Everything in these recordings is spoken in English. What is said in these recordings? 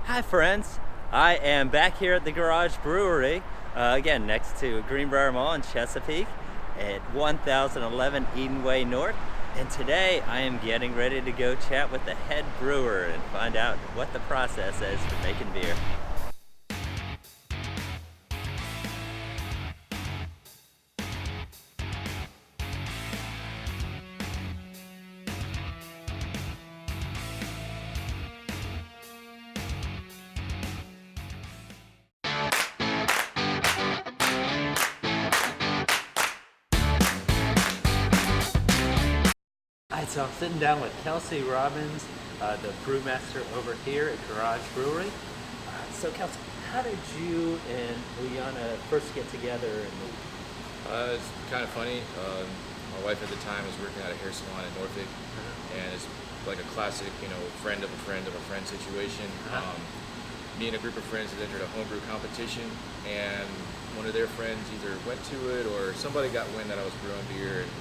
Hi friends, I am back here at the Garage Brewery, again next to Greenbrier Mall in Chesapeake at 1011 Eden Way North. And today I am getting ready to go chat with the head brewer and find out what the process is for making beer. Alright, so I'm sitting down with Kelsey Robbins, the brewmaster over here at Garage Brewery. So Kelsey, how did you and Liana first get together and meet? It's kind of funny. My wife at the time was working at a hair salon in Norfolk, and it's like a classic, friend of a friend of a friend situation. Me and a group of friends had entered a homebrew competition, and one of their friends either went to it or somebody got wind that I was brewing beer. And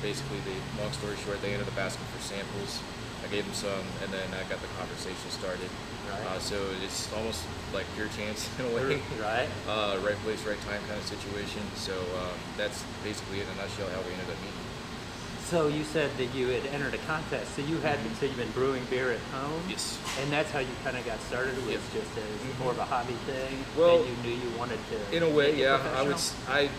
basically, long story short, they ended up asking for samples. I gave them some, and then I got the conversation started. Right. So it's almost like pure chance in a way. Right. Right place, right time kind of situation. So that's basically in a nutshell how we ended up meeting. So you said that you had entered a contest. So you've been brewing beer at home? Yes. And that's how you kind of got started, was just as more of a hobby thing? Well, and you knew you wanted to in a way, make it yeah. professional?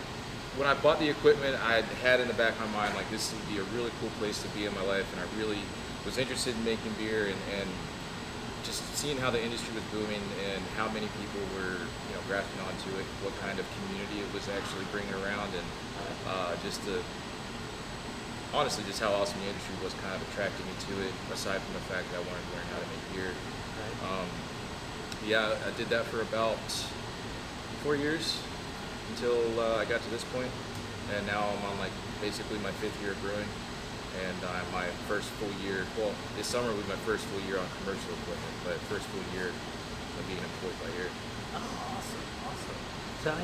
When I bought the equipment, I had in the back of my mind, like, this would be a really cool place to be in my life, and I really was interested in making beer and just seeing how the industry was booming and how many people were, grasping onto it, what kind of community it was actually bringing around, and honestly, just how awesome the industry was kind of attracting me to it, aside from the fact that I wanted to learn how to make beer. Right. I did that for about 4 years until I got to this point, and now I'm on basically my 5th year of brewing, and my first full year. Well, this summer will be my first full year on commercial equipment, but first full year of being employed by here. Oh, awesome. So,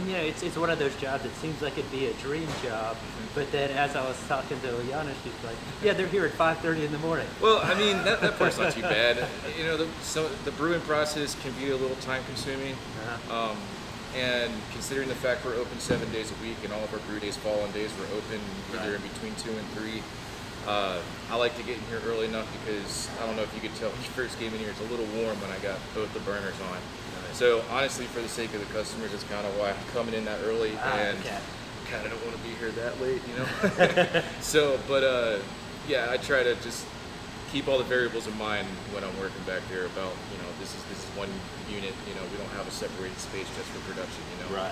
it's one of those jobs, it seems like it'd be a dream job, but then as I was talking to Liana, she's like, yeah, they're here at 5:30 in the morning. Well, I mean, that part's not too bad. The brewing process can be a little time consuming. And considering the fact we're open 7 days a week and all of our brew days fall on days we're open either in between 2 and 3, I like to get in here early enough because I don't know if you could tell when you first came in here, it's a little warm when I got both the burners on. Right. So honestly, for the sake of the customers, it's kind of why I'm coming in that early and kind of don't want to be here that late, I try to just keep all the variables in mind when I'm working back there about, this is one unit, we don't have a separated space just for production, Right.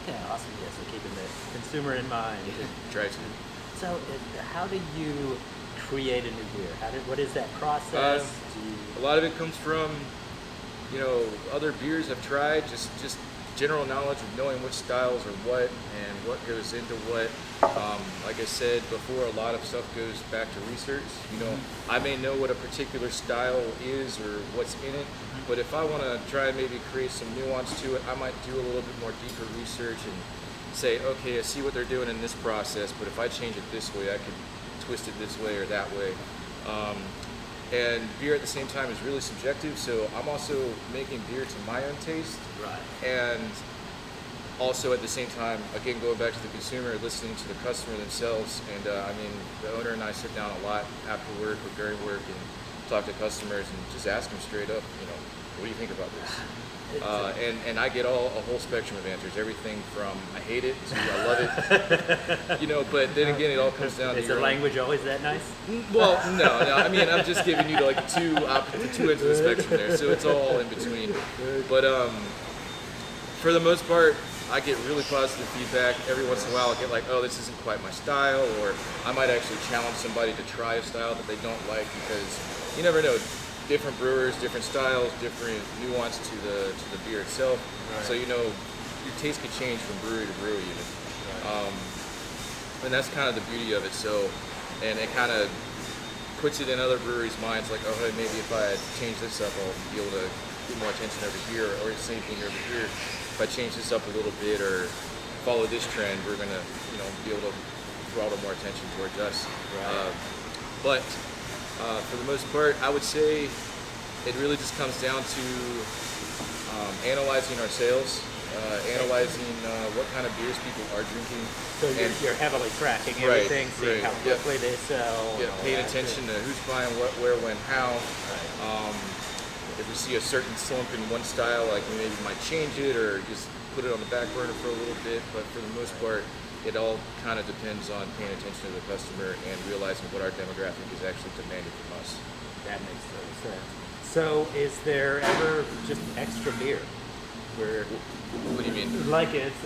Okay, awesome. Yeah, so keeping the consumer in mind. Try to. So how do you create a new beer? What is that process? A lot of it comes from, other beers I've tried, just general knowledge of knowing which styles are what and what goes into what. Like I said before, a lot of stuff goes back to research. I may know what a particular style is or what's in it, but if I want to try and maybe create some nuance to it, I might do a little bit more deeper research and say, okay, I see what they're doing in this process, but if I change it this way, I could twist it this way or that way. And beer at the same time is really subjective, so I'm also making beer to my own taste. Right. And also at the same time, again, going back to the consumer, listening to the customer themselves. And the owner and I sit down a lot after work or during work and talk to customers and just ask them straight up, what do you think about this? And I get a whole spectrum of answers, everything from I hate it to I love it, but then again, it all comes down to Is the language always that nice? Well, no, I'm just giving you the two ends of the spectrum there, so it's all in between. But for the most part, I get really positive feedback. Every once in a while, I'll get oh, this isn't quite my style, or I might actually challenge somebody to try a style that they don't like, because you never know. Different brewers, different styles, different nuance to the beer itself. Right. So your taste could change from brewery to brewery even. Right. And that's kind of the beauty of it. So, and it kind of puts it in other breweries' minds, like, oh, hey, maybe if I change this up, I'll be able to get more attention over here, or the same thing over here. If I change this up a little bit or follow this trend, we're gonna, be able to draw a little more attention towards us. Right. But for the most part, I would say it really just comes down to analyzing our sales, analyzing what kind of beers people are drinking. So you're heavily tracking everything, seeing how quickly they sell. Yeah, paying attention to who's buying what, where, when, how. If we see a certain slump in one style, like we maybe might change it or just put it on the back burner for a little bit. But for the most part, it all kind of depends on paying attention to the customer and realizing what our demographic is actually demanding from us. That makes total sense. So is there ever just extra beer? Where, what do you mean? like if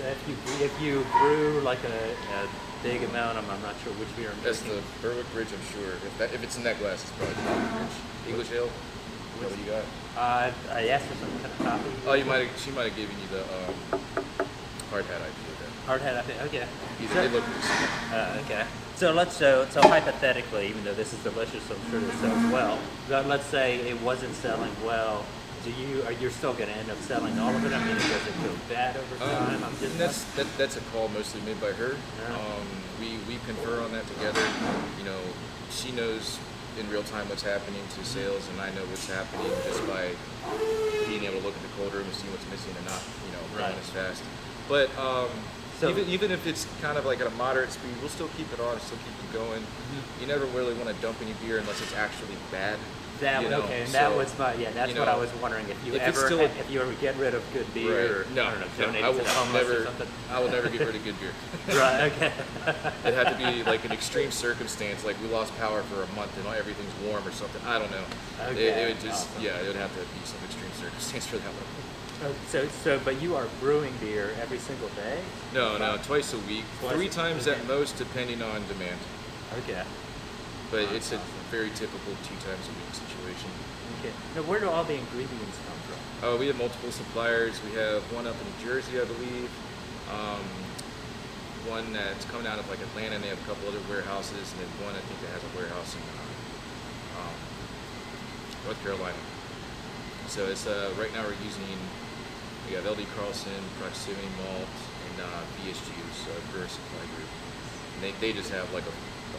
you brew like a big amount, I'm not sure which beer I'm That's drinking. the Berwick Bridge, I'm sure. If it's in that glass, it's probably Berwick Bridge. English Ale? What do you got? I asked for some kind of coffee. Oh, she might have given you the hard hat IPA then. Hard hat, I think. Okay. They look pretty similar. Okay. So hypothetically, even though this is delicious, I'm sure it sells well. But let's say it wasn't selling well. Are you still going to end up selling all of it? I mean, does it go bad over time? That's a call mostly made by her. Yeah. We confer on that together. You know, she knows in real time what's happening to sales, and I know what's happening just by being able to look at the cold room and see what's missing and not, going as fast. But even if it's kind of like at a moderate speed, we'll still keep it on and still keep it going. Mm-hmm. You never really want to dump any beer unless it's actually bad. That was that's what I was wondering. If you ever get rid of good beer, right. No, donate I it to the homeless or something. I will never get rid of good beer. Right. Okay. It had to be like an extreme circumstance, like we lost power for a month and everything's warm or something. I don't know. Okay. It would just it would have to be some extreme circumstance for that one. But you are brewing beer every single day? No, twice a week, 3 times at most, depending on demand. Okay. But it's a very typical 2 times a week situation. Okay. Now, where do all the ingredients come from? Oh, we have multiple suppliers. We have one up in New Jersey, I believe. One that's coming out of like Atlanta, and they have a couple other warehouses, and then one I think that has a warehouse in North Carolina. So it's right now we have LD Carlson, Proximity Malt, and BSG's Brewer Supply Group. And they just have like a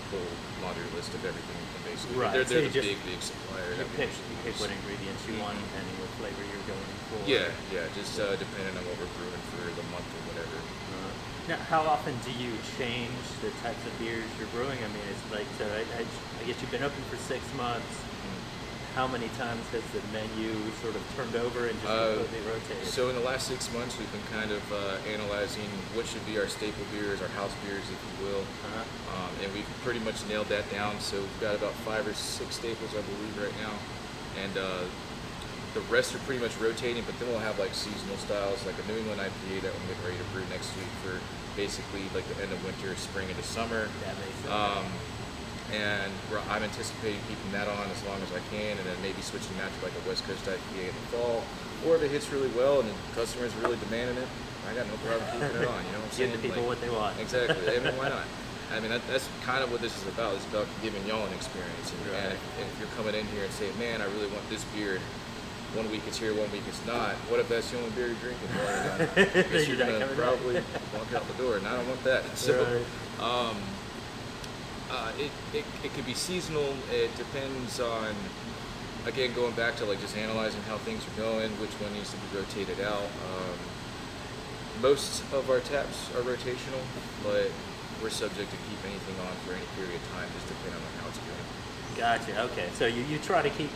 full laundry list of everything, basically. Right. They're the big supplier. You pick what ingredients you want and what flavor you're going for. Yeah, just depending on what we're brewing for the month or whatever. Now, how often do you change the types of beers you're brewing? I mean, it's like, so I guess you've been open for 6 months. How many times has the menu sort of turned over and just completely rotated? So in the last 6 months, we've been kind of analyzing what should be our staple beers, our house beers, if you will. And we've pretty much nailed that down. So we've got about 5 or 6 staples, I believe, right now. And the rest are pretty much rotating, but then we'll have like seasonal styles, like a New England IPA that I'm getting ready to brew next week for basically like the end of winter, spring into summer. That makes sense. And I'm anticipating keeping that on as long as I can, and then maybe switching that to like a West Coast IPA in the fall. Or if it hits really well and the customers are really demanding it, I got no problem keeping it on. You know what I'm saying? Give the people what they want. Exactly. I mean, why not? I mean, that's kind of what this is about. It's about giving y'all an experience. And if you're coming in here and saying, man, I really want this beer, one week it's here, one week it's not. What if that's the only beer you're drinking? Well, I guess you're going to probably walk out the door, and I don't want that. So, it could be seasonal. It depends on, again, going back to like just analyzing how things are going, which one needs to be rotated out. Most of our taps are rotational, but we're subject to keep anything on for any period of time, just depending on how it's going. Gotcha. Okay, so you try to keep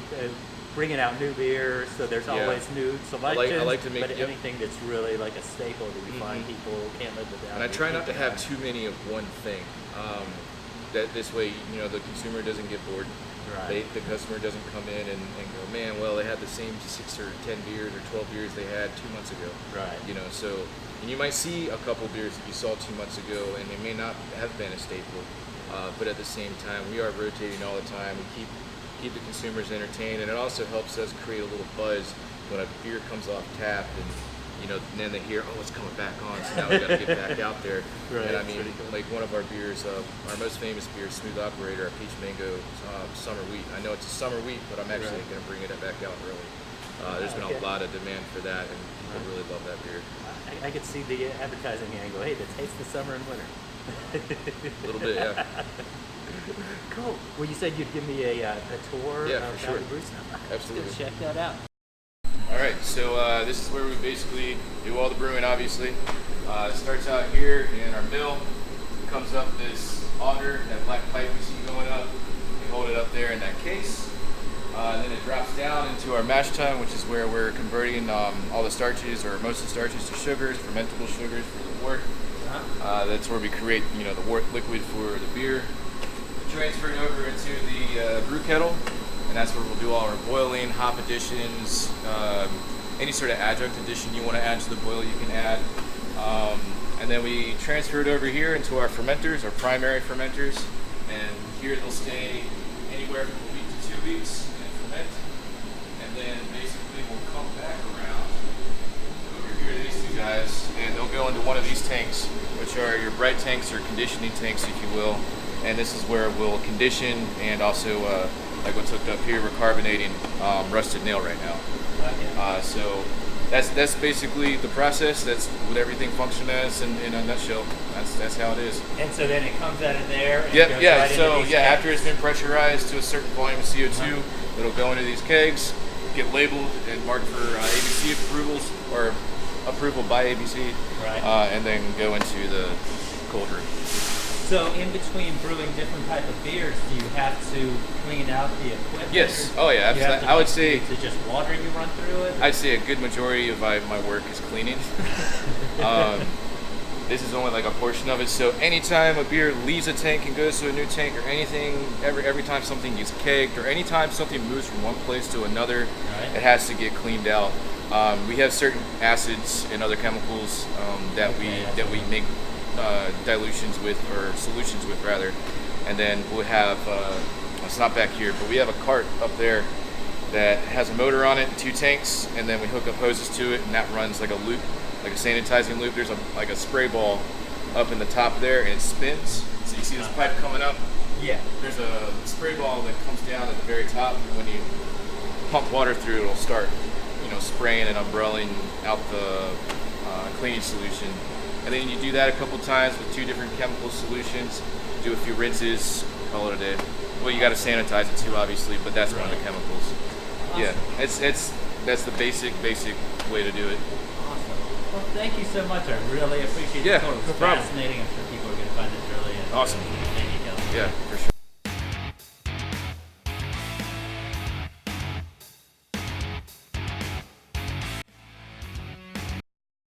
bringing out new beer, so there's always new selections. I like to make anything that's really like a staple that we find people can't live without. And I try not to have too many of one thing. That this way, the consumer doesn't get bored. Right. The customer doesn't come in and go, man, well, they had the same 6 or 10 beers or 12 beers they had 2 months ago. Right. So, and you might see a couple beers that you saw 2 months ago, and they may not have been a staple, but at the same time, we are rotating all the time. We keep the consumers entertained, and it also helps us create a little buzz when a beer comes off tap, and then they hear, oh, it's coming back on, so now we got to get back out there. Right. And I mean, like one of our beers, our most famous beer, Smooth Operator, our Peach Mango Summer Wheat. I know it's a summer wheat, but I'm actually going to bring it back out early. There's been a lot of demand for that, and people really love that beer. I could see the advertising angle. Hey, the taste of summer and winter. A little bit, yeah. Cool. Well, you said you'd give me a tour. Yeah, for sure. the brew stuff. Absolutely. Let's go check that out. All right, so this is where we basically do all the brewing, obviously. It starts out here in our mill. It comes up this auger, that black pipe you see going up. We hold it up there in that case. Then it drops down into our mash tun, which is where we're converting all the starches, or most of the starches, to sugars, fermentable sugars for the wort. That's where we create, the wort liquid for the beer. Transfer it over into the brew kettle, and that's where we'll do all our boiling, hop additions, any sort of adjunct addition you want to add to the boil, you can add. And then we transfer it over here into our fermenters, our primary fermenters, and here they'll stay anywhere from a week to 2 weeks and ferment. And then basically we'll come back around over here to these two guys, and they'll go into one of these tanks, which are your bright tanks or conditioning tanks, if you will. And this is where we'll condition, and also like what's hooked up here, we're carbonating rusted nail right now. So that's basically the process. That's what everything functions as in a nutshell. That's how it is. And so then it comes out of there. And Yep, goes yeah. right into So these yeah, kegs. after it's been pressurized to a certain volume of CO2, it'll go into these kegs, get labeled and marked for ABC approvals or approval by ABC, Right. and then go into the cold room. So in between brewing different type of beers, do you have to clean out the equipment? Yes. or Oh yeah. do you have Absolutely. to I would make- say. Is it just water you run through it? I'd say a good majority of my work is cleaning. This is only like a portion of it. So anytime a beer leaves a tank and goes to a new tank, or anything, every time something gets kegged, or anytime something moves from one place to another, Right. it has to get cleaned out. We have certain acids and other chemicals that we make dilutions with, or solutions with rather, and then we'll have it's not back here, but we have a cart up there that has a motor on it and 2 tanks, and then we hook up hoses to it, and that runs like a loop, like a sanitizing loop. There's like a spray ball up in the top there, and it spins. So you see this pipe coming up. Yeah. There's a spray ball that comes down at the very top, and when you pump water through it, it'll start, spraying and umbrelling out the cleaning solution. And then you do that a couple times with 2 different chemical solutions, do a few rinses, call it a day. Well, you got to sanitize it too, obviously, but that's one of the chemicals. Awesome. Yeah, that's the basic way to do it. Awesome. Well, thank you so much. I really appreciate Yeah, the tour. It was no problem. fascinating. I'm sure people are going to find this really Awesome. Thank you, Kelsey. Yeah, for sure.